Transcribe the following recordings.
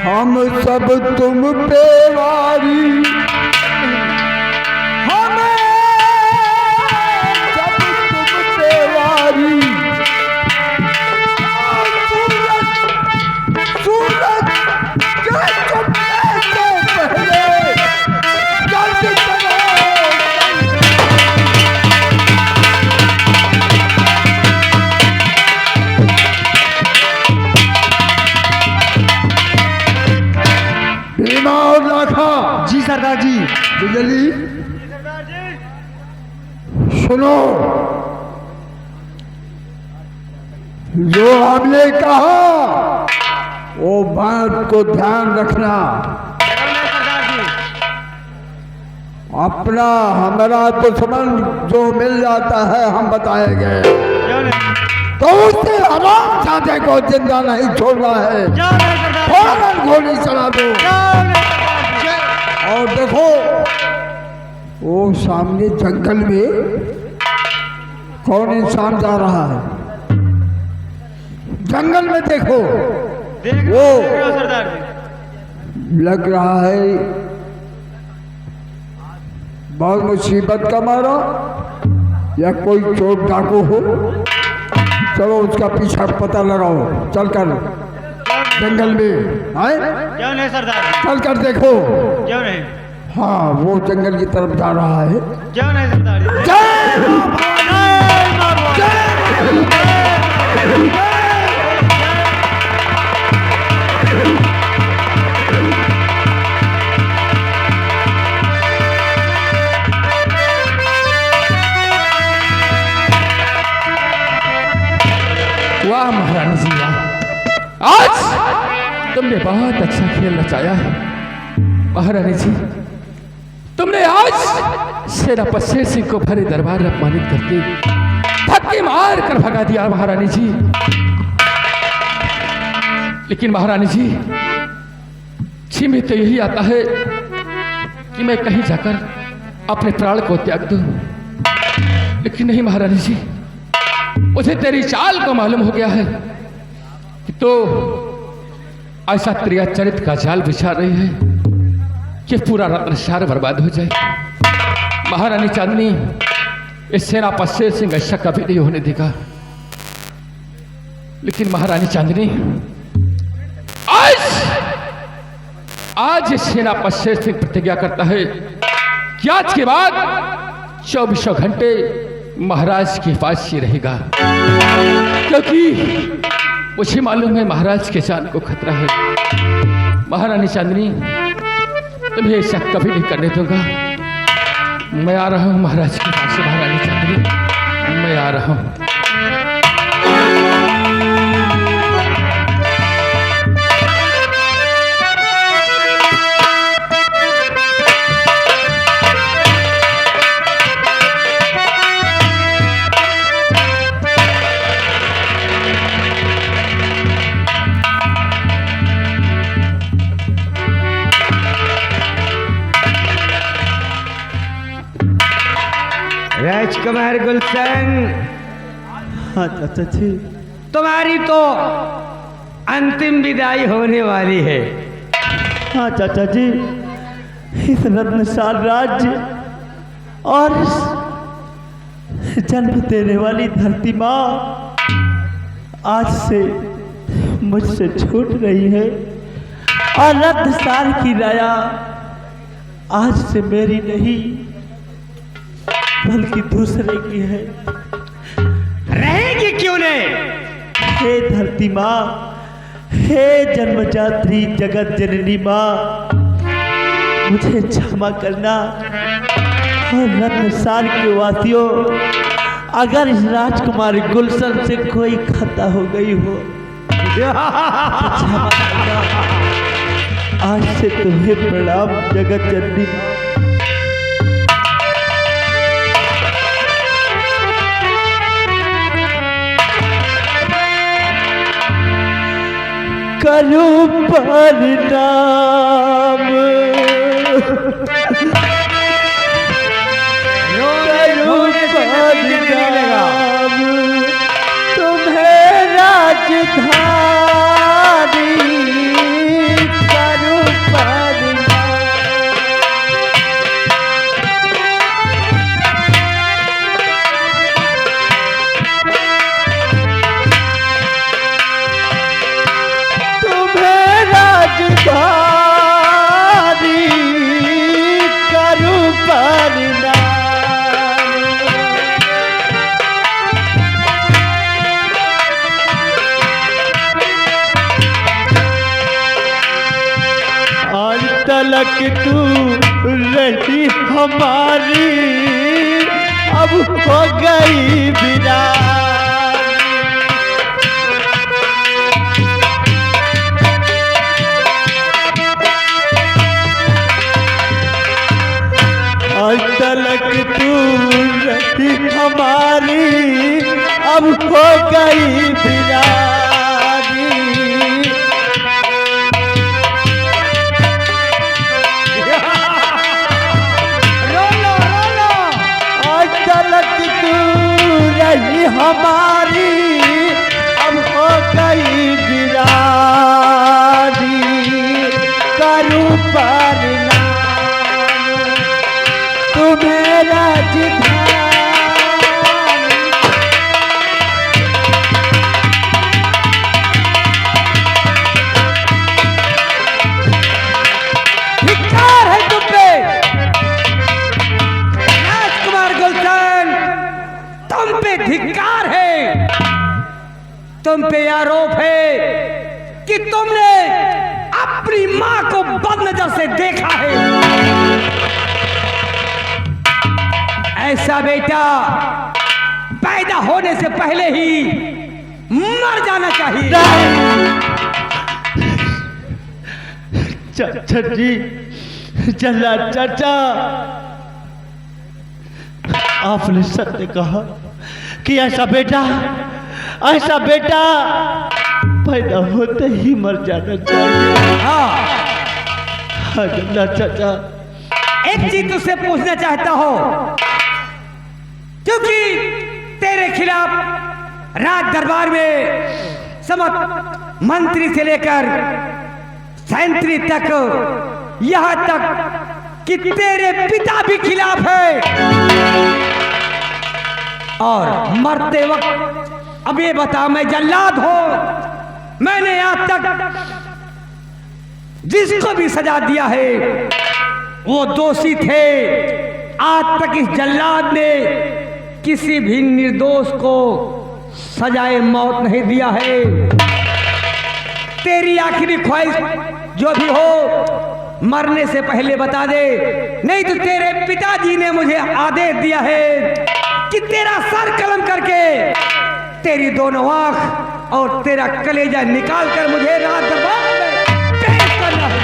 हम सब तुम पे वारी, हमें सब तुम पे वारी। सूरज के चुपने से पहले जल्दी करो। भीमा और लाखा। जी सरदार जी। बिजली सुनो, जो हमने कहा वो बात को ध्यान रखना। अपना हमारा दुश्मन जो मिल जाता है हम बताएंगे, तो उससे आराम साधे को जिंदा नहीं छोड़ना है। फौरन गोली चला दो। और देखो वो सामने जंगल में कौन इंसान जा रहा है। जंगल में देखो वो लग रहा है बहुत मुसीबत का मारा, या कोई चोर डाकू हो। चलो उसका पीछा पता लगाओ, चलकर जंगल में आए। क्यों नहीं सरदार? चल कर देखो। क्यों नहीं? हाँ वो जंगल की तरफ जा रहा है। क्यों नहीं सरदार? वाह महारानी जी, आज तुमने बहुत अच्छा खेल रचाया है। महारानी जी, तुमने आज सेनापति शेर सिंह को भरे दरबार में अपमानित करके धक्के मार कर भगा दिया महारानी जी। लेकिन महारानी जी, जी में तो यही आता है कि मैं कहीं जाकर अपने प्राण को त्याग दूं, लेकिन नहीं महारानी जी, मुझे तेरी चाल को मालूम हो गया है कि तो ऐसा त्रिया चरित्र का जाल बिछा रही है कि पूरा रत्नसार बर्बाद हो जाए। महारानी चांदनी, इस सेनापति शेर सिंह ऐसा कभी नहीं होने देगा। लेकिन महारानी चांदनी, आज सेनापति शेर सिंह प्रतिज्ञा करता है कि आज के बाद 24 घंटे महाराज के पास ही रहेगा, क्योंकि मुझे मालूम है महाराज के जान को खतरा है। महारानी चांदनी, तुम्हें ऐसा कभी नहीं करने दूंगा। मैं आ रहा हूं महाराज के पास। महारानी चांदनी, मैं आ रहा हूं। राजकुमार गुलशन, हाँ चाचा जी। तुम्हारी तो अंतिम विदाई होने वाली है। हाँ चाचा जी, इस रत्नसार राज्य और जन्म देने वाली धरती माँ आज से मुझसे छूट रही है, और रत्नसार की राया आज से मेरी नहीं बल्कि दूसरे की है। रहेगी क्यों नहीं? हे धरती माँ, हे जन्मदात्री जगत जननी माँ, मुझे क्षमा करना। और रत्नसार के वासियों, अगर इस राजकुमारी गुलशन से कोई खता हो गई हो तो क्षमा करना। आज से तुम्हें प्रणाम जगत जननी माँ। करूं परिणाम, करूं परिणाम, तुम्हें राजधानी का तलक तू रही हमारी अब हो गई वीरानी। आज तलक तू रही हमारी अब हो गई वीरानी। रोलो रोलो आज तलक तू रही हमारी अब हो गई वीरानी। करूं परिणाम मेरा जिधानी। धिक्कार है तुम पे राजकुमार गुलशन, तुम पे धिक्कार है। तुम पे आरोप है कि तुमने अपनी मां को बदनजर से देखा है। ऐसा बेटा पैदा होने से पहले ही मर जाना चाहिए। चाचा जी, जल्लाद चाचा, आपने सत्य कहा कि ऐसा बेटा पैदा होते ही मर जाना चाहिए। हाँ जल्लाद चाचा, एक चीज तुझसे पूछना चाहता हूं, क्योंकि तेरे खिलाफ राज दरबार में समस्त मंत्री से लेकर सेंट्री तक, यहां तक कि तेरे पिता भी खिलाफ है। और मरते वक्त अब ये बता, मैं जल्लाद हूं, मैंने आज तक जिसको भी सजा दिया है वो दोषी थे। आज तक इस जल्लाद ने किसी भी निर्दोष को सजाए मौत नहीं दिया है। तेरी आखिरी ख्वाहिश जो भी हो मरने से पहले बता दे, नहीं तो तेरे पिताजी ने मुझे आदेश दिया है कि तेरा सर कलम करके तेरी दोनों आंख और तेरा कलेजा निकाल कर मुझे राज दरबार में पेश करना है।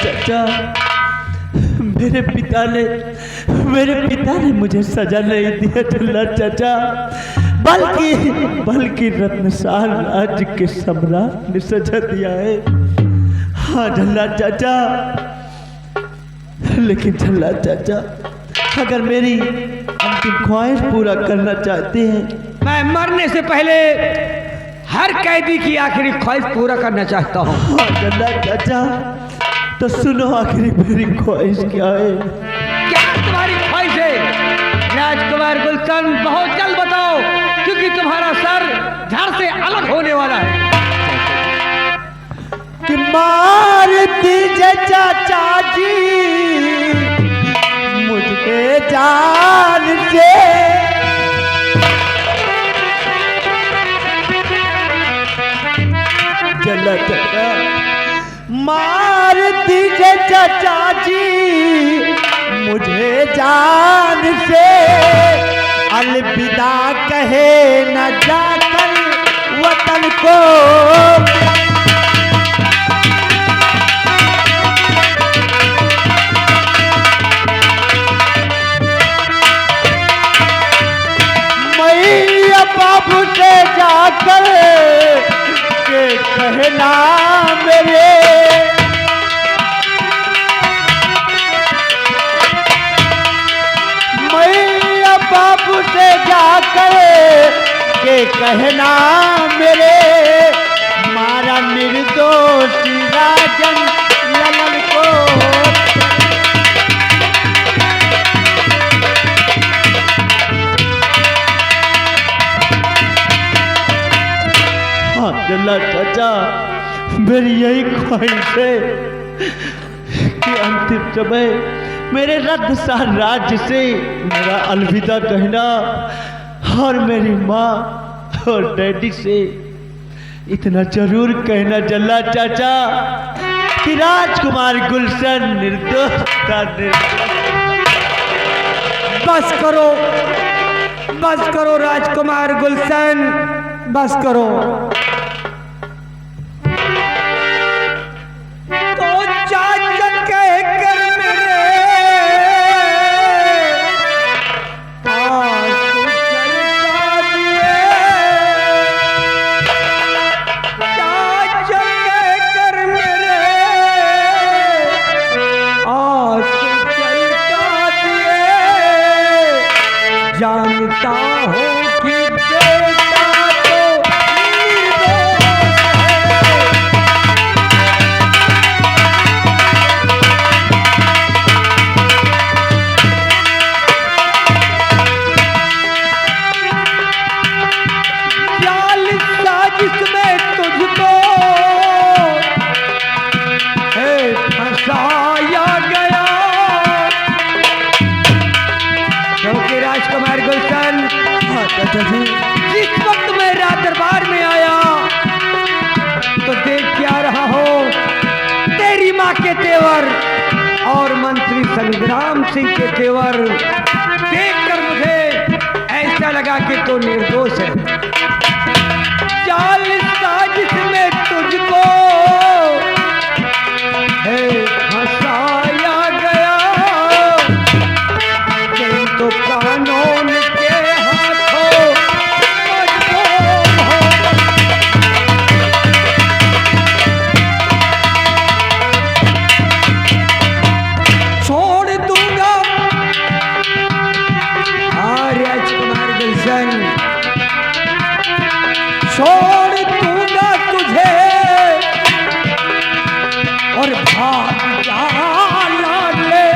चाचा, मेरे पिता ने मुझे सजा नहीं दिया जल्लाद चाचा, बल्कि रत्नसाल राज्य के सम्राट ने सजा दिया है। हाँ जल्लाद चाचा, लेकिन जल्लाद चाचा, अगर मेरी अंतिम ख्वाहिश पूरा करना चाहते हैं, मैं मरने से पहले हर कैदी की आखिरी ख्वाहिश पूरा करना चाहता हूँ। हाँ जल्लाद चाचा, तो सुनो आखिरी मेरी ख्वाहिश क्या है। क्या तुम्हारी ख्वाहिश है राजकुमार गुलशन? बहुत जल्द बताओ, क्योंकि तुम्हारा सर धड़ से अलग होने वाला है। कि मार दीजिए चाचा जी मुझे जान से, चला चाचा, मार दीजिए चाचा जी मुझे जान से, अलविदा कहे न जाकर वतन को। मैया बाबू से जाकर के कहना मेरे, मैया बाबू से जाकर के कहना मेरे, मारा निर्दोष राजन ललन को। जल्लाद चाचा, मेरी यही ख्वाहिश है कि अंतिम समय मेरे रत्नसाल राज्य से मेरा अलविदा कहना और मेरी माँ और डैडी से इतना जरूर कहना जल्ला चाचा कि राजकुमार गुलशन निर्दोष था, बस करो राजकुमार गुलशन, बस करो। तो चाचा कहकर मेरे पास चलता दिए, चाचा कहकर मेरे आस चलता दिए, जानता हूँ कि बेटा तो निर्दोष है। जाल साजिश में तुझको फंसाया गया, क्योंकि राजकुमार गुलशन जिस वक्त मैं राज दरबार में आया तो देख क्या रहा हो, तेरी माँ के तेवर और मंत्री संग्राम सिंह के तेवर देखकर मुझे ऐसा लगा कि तो निर्दोष है। जाल साजिश में तुझको फंसाया गया, तो कानून के हाथों मजबूर हो। छोड़ दूंगा राजकुमार गुलशन, छोड़ दूंगा तुझे और भाग जा लाडले,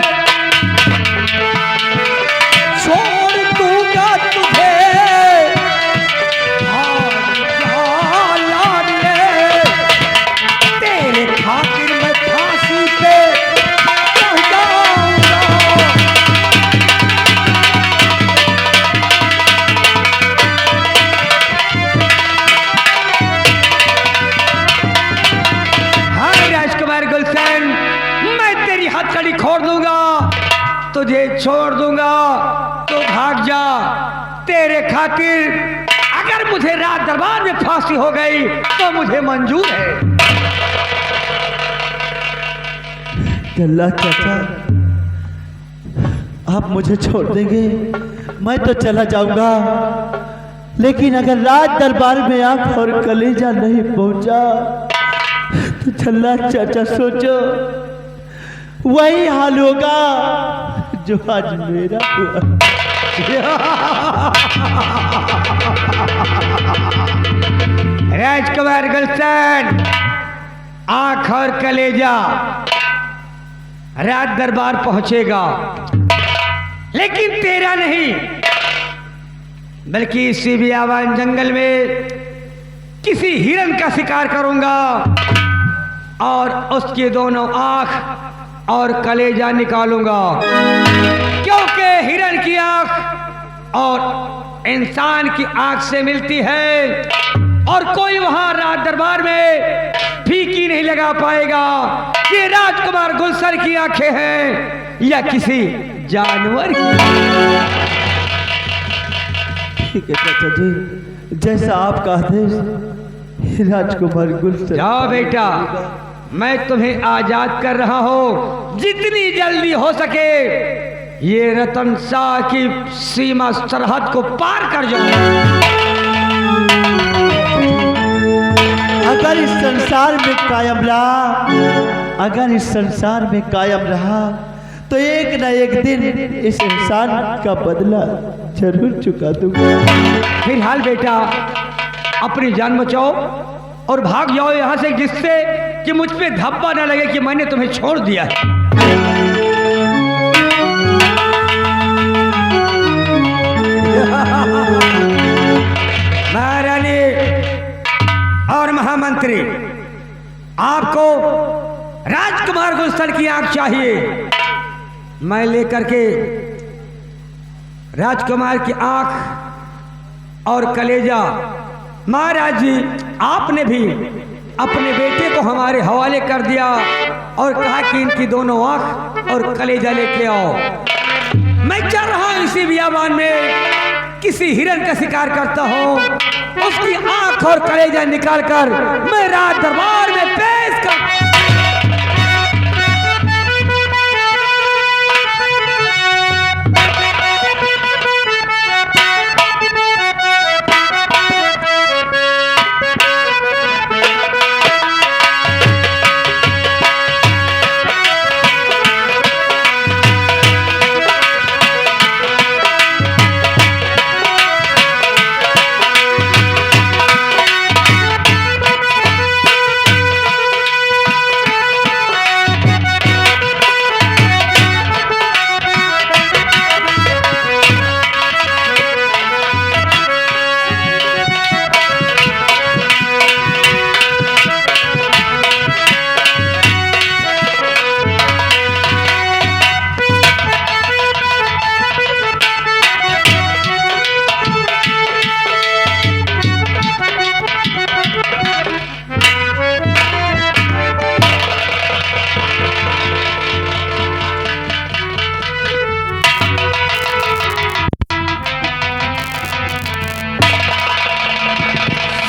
छोड़ दूंगा तुझे भाग जा लाडले, तेरे खातिर मैं फांसी पे चढ़ जाऊंगा। हाँ राजकुमार गुलशन, मैं तेरी हथकड़ी खोड़ दूंगा, तुझे छोड़ दूंगा तो भाग जा, तेरे खातिर अगर मुझे राज दरबार में फांसी हो गई तो मुझे मंजूर है। जल्ला चाचा आप मुझे छोड़ देंगे, मैं तो चला जाऊंगा, लेकिन अगर राज दरबार में आंख और कलेजा नहीं पहुंचा तो जल्ला चाचा सोचो वही हाल होगा जो आज मेरा हुआ। राजकुमार गुलशन, आंख और कलेजा राज दरबार पहुंचेगा, लेकिन तेरा नहीं, बल्कि इसी बियाबान जंगल में किसी हिरन का शिकार करूंगा और उसके दोनों आंख और कलेजा निकालूंगा, क्योंकि हिरन की आंख और इंसान की आंख से मिलती है और कोई वहां राज दरबार में फीकी नहीं लगा पाएगा कि राजकुमार गुलशन की आंखें हैं या किसी जानवर की। ठीक है चाचा जी, जैसा आपका आदेश। राजकुमार गुलशन, जाओ बेटा, मैं तुम्हें आजाद कर रहा हूं, जितनी जल्दी हो सके ये रतन शाह की सीमा सरहद को पार कर जाओ। अगर इस संसार में कायम रहा, अगर इस संसार में कायम रहा तो एक न एक दिन इस इंसान का बदला जरूर चुका दूंगा। फिलहाल बेटा अपनी जान बचाओ और भाग जाओ यहाँ से, जिससे कि मुझ पे धब्बा ना लगे कि मैंने तुम्हें छोड़ दिया है। महारानी और महामंत्री, आपको राजकुमार गुलशन की आंख चाहिए, मैं लेकर के राजकुमार की आंख और कलेजा महाराज जी आपने भी अपने बेटे को हमारे हवाले कर दिया और कहा कि इनकी दोनों आंख और कलेजा लेके आओ। मैं चल रहा हूं इसी बियाबान में, किसी हिरन का शिकार करता हूं, उसकी आंख और कलेजा निकालकर मैं राज दरबार में पेश कर।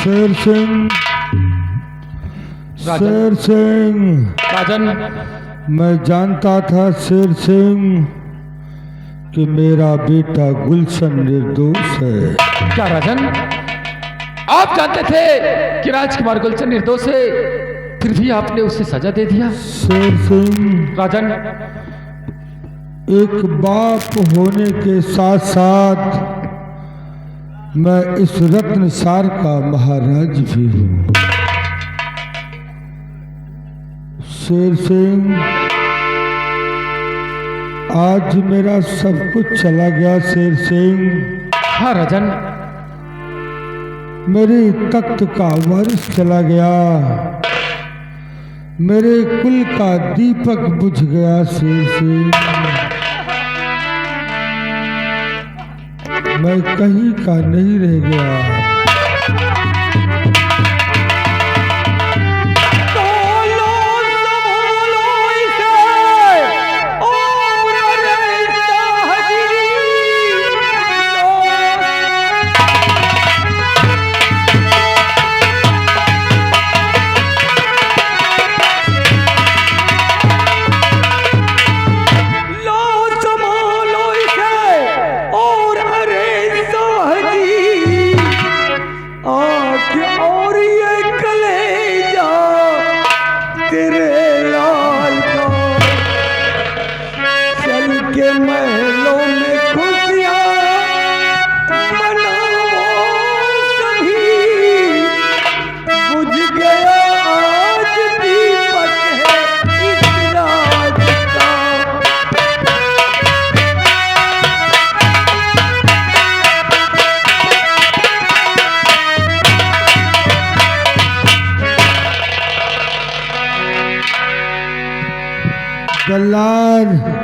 शेर सिंह, शेर सिंह, राजन, मैं जानता था शेर सिंह कि मेरा बेटा गुलशन निर्दोष है। क्या राजन, आप जानते थे कि राजकुमार गुलशन निर्दोष है, फिर भी आपने उसे सजा दे दिया? शेर सिंह, राजन, एक बाप होने के साथ साथ मैं इस रत्नसार का महाराज भी हूँ। शेर सिंह, आज मेरा सब कुछ चला गया। शेर सिंह, हाँ राजन, मेरे तख्त का वारिस चला गया, मेरे कुल का दीपक बुझ गया। शेर सिंह, मैं कहीं का नहीं रह गया।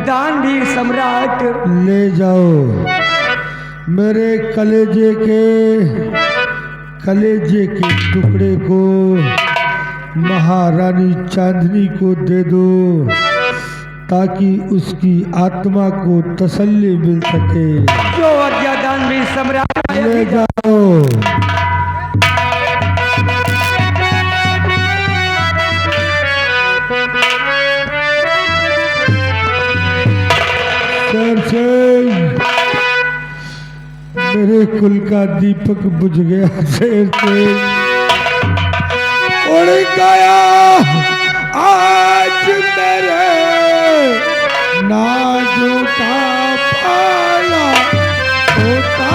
दानवीर सम्राट, ले जाओ मेरे कलेजे के टुकड़े को महारानी चांदनी को दे दो, ताकि उसकी आत्मा को तसल्ली मिल सके। जो आज्ञा दानवीर सम्राट। ले जाओ। मेरे कुल का दीपक बुझ गया। शेर से उड़ गया आज मेरे नाजों का पाला होता।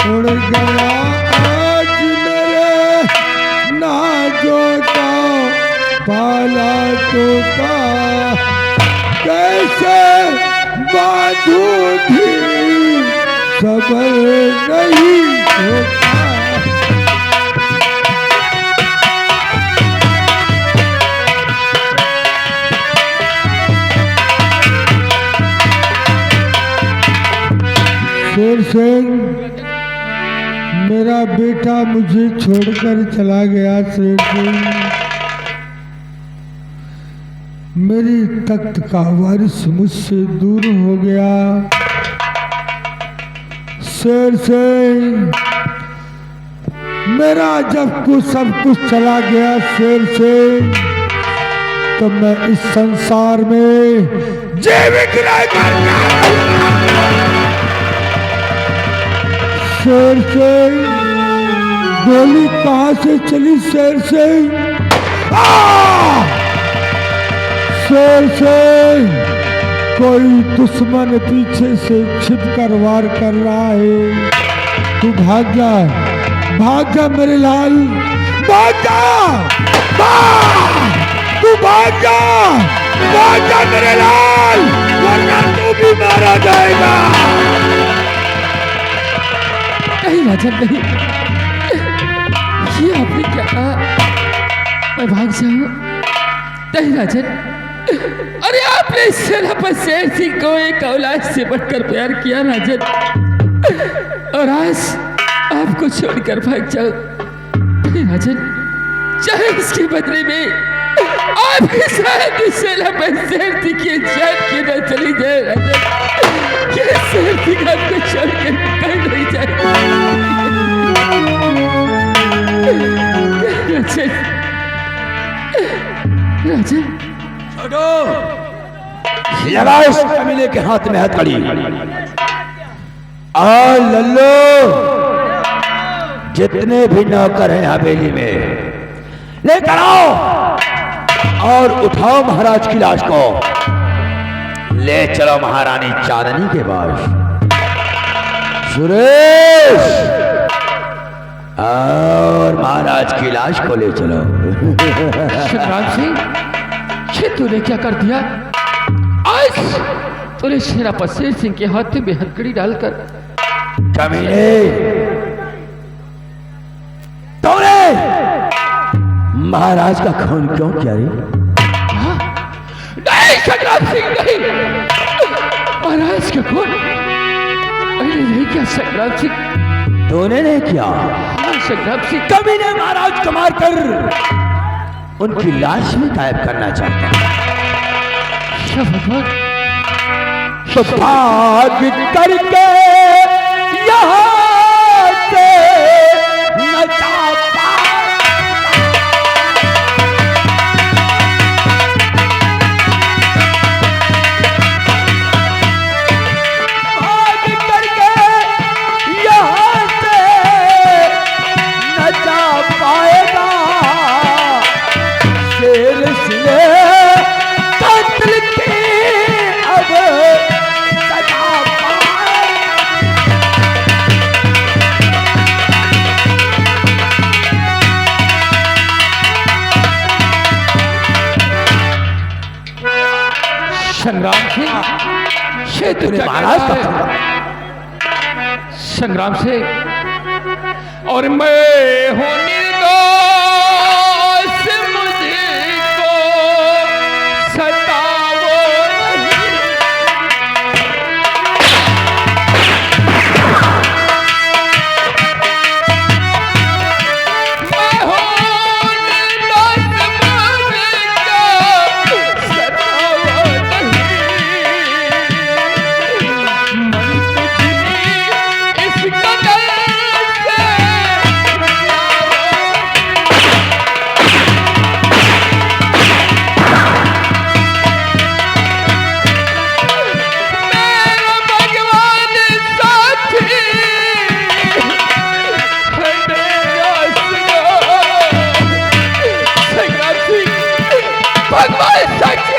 उड़ गया पाला तोता, कैसे बांधूं भी सबर नहीं होता। सिंह, मेरा बेटा मुझे छोड़कर चला गया। शेर सिंह, मेरी तख्त का वारिस मुझसे दूर हो गया। शेर सिंह, मेरा जब कुछ सब कुछ चला गया शेर सिंह, तो मैं इस संसार में जीवित रह शेर सिंह, गोली कहां से चली शेर सिंह? शेर सिंह, कोई दुश्मन पीछे से छिपकर वार कर रहा है। तू भाग जा, भाग जा मेरे लाल, भाग जा, तू भाग जा मेरे लाल, वरना तू भी मारा जाएगा। नहीं राजन नहीं, ये आपने क्या कहा? मैं भाग जाऊं? नहीं राजन, अरे आपने इस सेनापति शेर सिंह को एक औलाद से बढ़कर प्यार किया राजन, और आज आपको छोड़कर भाग जाओ। नहीं राजन, चाहे इसके बदले में आपके साथ इस सेनापति शेर सिंह की जान क्यों न चली जाए राजन, ये शेर सिंह आपको छोड़कर कहीं नहीं जाए। राजन छोड़ो, लगाओ इस कमीने के हाथ में हथकड़ी। आ लल्लो, जितने भी नौकर हैं हवेली में लेकर आओ और उठाओ महाराज की लाश को, ले चलो महारानी चांदनी के पास। सुरेश, और महाराज की लाश को ले चलो। संग्राम सिंह, ये तूने क्या कर दिया? आज तूने सेनापति शेर सिंह के हाथ में हथकड़ी डालकर कमीने, तूने महाराज का खून क्यों किया रे? नहीं संग्राम सिंह, नहीं, महाराज का खून मैंने नहीं किया संग्राम सिंह। तूने नहीं किया? हाँ संग्राम सिंह, कमीने महाराज को मारकर उनकी लाश में गायब करना चाहता है। क्या भगवान, तो भाग करके यहाँ से न जा पाए। भाग करके यहाँ से न जा पाएगा। शेर सिंह कत्ल के अब सजा पाए। संग्राम सिंह, ये तूने महाराज का संग्राम सिंह, और मैं हूँ निर्दोष, मुझको सताओ नहीं। मैं हूँ निर्दोष, मुझको सताओ नहीं। मन तुझी इस कदर से मेरा भगवान साथी है, मेरा सुनो संग्राम सिंह, भगवान साथी